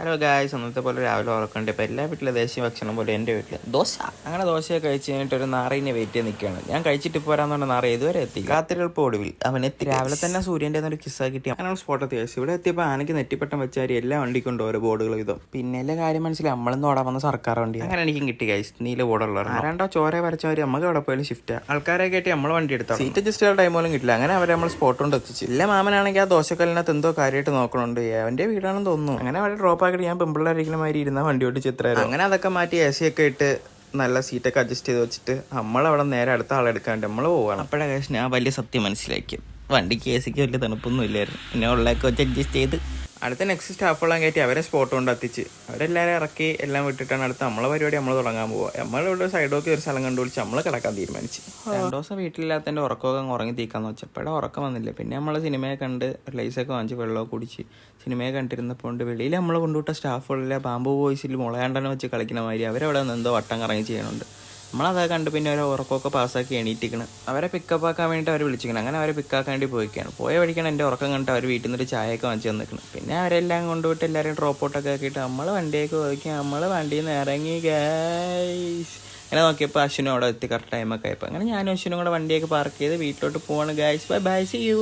Hello guys, അന്നത്തെ പോലെ രാവിലെ ഉറക്കണ്ട്. ഇപ്പോൾ എല്ലാ വീട്ടിലെ ദേശീയ ഭക്ഷണം പോലെ എൻ്റെ വീട്ടിൽ ദോശ. അങ്ങനെ ദോശയൊക്കെ കഴിച്ച് കഴിഞ്ഞിട്ട് ഒരു നാറിനെ വെയിറ്റ് ചെയ്ത് നിൽക്കുകയാണ്. ഞാൻ കഴിച്ചിട്ട് പോരാന്ന് പറഞ്ഞ നാറി ഇതുവരെ എത്തി. രാത്രികൾക്ക് ഒടുവിൽ അവൻ എത്തി. രാവിലെ തന്നെ സൂര്യൻ്റെ ഒരു കിസ്സാ കിട്ടി. അങ്ങനെ സ്പോട്ടത്ത് കഴിച്ചു. ഇവിടെ എത്തിയപ്പോൾ ആനയ്ക്ക് നെറ്റിപ്പട്ടം വെച്ചാൽ എല്ലാ വണ്ടിക്കൊണ്ട് ഓരോ ബോർഡുകൾ ഇതും. പിന്നെ എല്ലാ കാര്യം മനസ്സിലായി, നമ്മളിന്ന് ഓടാൻ വന്ന സർക്കാർ വണ്ടി. അങ്ങനെ എനിക്കും കിട്ടി ഗൈസ്, നീല ബോർഡുള്ള ആരാണ്ടോ ചോര വരച്ചവർ നമുക്ക് അവിടെ പോയാലും ഷിഫ്റ്റ് ആൾക്കാരെ കയറ്റി നമ്മൾ വണ്ടി എടുത്താൽ സീറ്റ് അഡ്ജസ്റ്റ് ചെയ്യാൻ ടൈം പോലും കിട്ടില്ല. അങ്ങനെ അവരെ നമ്മൾ സ്പോട്ട് കൊണ്ട് എത്തിച്ചു. എല്ലാ മാമനാണെങ്കിൽ ആ ദോശക്കല്ലിനകത്ത് എന്തോ കാര്യമായിട്ട് നോക്കണുണ്ട്. അവൻ്റെ വീടാണെന്ന് തോന്നുന്നു. അങ്ങനെ അവിടെ ഡ്രോപ്പ് ആക്കിയിട്ട് ഞാൻ പെമ്പിള്ളേരിക്കുന്ന മാതിരി ഇരുന്ന വണ്ടി ഓട്ട് ചിത്രം. അങ്ങനെ അതൊക്കെ മാറ്റി എ സി ഒക്കെ ഇട്ട് നല്ല സീറ്റൊക്കെ അഡ്ജസ്റ്റ് ചെയ്ത് വെച്ചിട്ട് നമ്മളവിടെ നേരെ അടുത്ത ആളെടുക്കാണ്ട് നമ്മൾ പോവാണ്. അപ്പോഴാ കേസ് ഞാൻ വലിയ സത്യം മനസ്സിലാക്കി, വണ്ടിക്ക് എ സിക്ക് വലിയ തണുപ്പൊന്നും ഇല്ലായിരുന്നു. പിന്നെ ഉള്ളതൊക്കെ വെച്ച് അഡ്ജസ്റ്റ് ചെയ്ത് അടുത്ത നെക്സ്റ്റ് സ്റ്റാഫുകളാൻ കയറ്റി അവരെ സ്പോട്ട് കൊണ്ട് എത്തിച്ച് അവരെല്ലാവരും ഇറക്കി എല്ലാം വിട്ടിട്ടാണ് അടുത്ത നമ്മളെ പരിപാടി നമ്മൾ തുടങ്ങാൻ പോവുക. നമ്മളിവിടെ സൈഡൊക്കെ ഒരു സ്ഥലം കണ്ടുപിടിച്ച് നമ്മൾ കിടക്കാൻ തീരുമാനിച്ചു. 2 ദിവസം വീട്ടിലില്ലാത്തതിൻ്റെ ഉറക്കമൊക്കെ ഉറങ്ങി തീക്കാന്ന് വെച്ചപ്പോഴേ ഉറക്കം വന്നില്ല. പിന്നെ നമ്മൾ സിനിമയെ കണ്ട് ലൈസൊക്കെ വാങ്ങിച്ച് വെള്ളമൊക്കെ കുടിച്ച് സിനിമയെ കണ്ടിരുന്നപ്പോൾ വെളിയിൽ നമ്മൾ കൊണ്ടുവിട്ട സ്റ്റാഫുകളിലെ ബാമ്പു ബോയ്സിൽ മുളയാണ്ടനെ വെച്ച് കളിക്കുന്ന മാതിരി അവരവിടെ നിന്ന് എന്തോ വട്ടം കറങ്ങി ചെയ്യണുണ്ട്. നമ്മളതൊക്കെ കണ്ട് പിന്നെ ഒരു ഉറക്കമൊക്കെ പാസ്സാക്കി എണീറ്റിക്കണം. അവരെ പിക്കപ്പ് ആക്കാൻ വേണ്ടിയിട്ട് അവർ വിളിച്ചിരിക്കണം. അങ്ങനെ അവരെ പിക്കാക്കാൻ വേണ്ടി പോയിക്കാണ്. പോയ വഴിക്കാണ് എൻ്റെ ഉറക്കം കണ്ടിട്ട് അവർ വീട്ടിൽ നിന്നൊരു ചായയൊക്കെ വാങ്ങിച്ച് തന്നിക്കണം. പിന്നെ അവരെല്ലാം കൊണ്ടുപോയിട്ട് എല്ലാവരും ഡ്രോപ്പ് ഔട്ടൊക്കെ ആക്കിയിട്ട് നമ്മൾ വണ്ടിയൊക്കെ പോയിക്കാൻ നമ്മൾ വണ്ടിയിൽ നിന്ന് ഇറങ്ങി ഗൈസ്. അങ്ങനെ നോക്കിയപ്പോൾ അശ്വിനും അവിടെ എത്തി കറക്റ്റ് ടൈമൊക്കെ ആയപ്പോൾ അങ്ങനെ ഞാനും അശ്വിനും കൂടെ വണ്ടിയൊക്കെ പാർക്ക് ചെയ്ത് വീട്ടിലോട്ട് പോവാണ് guys. Bye bye, see U.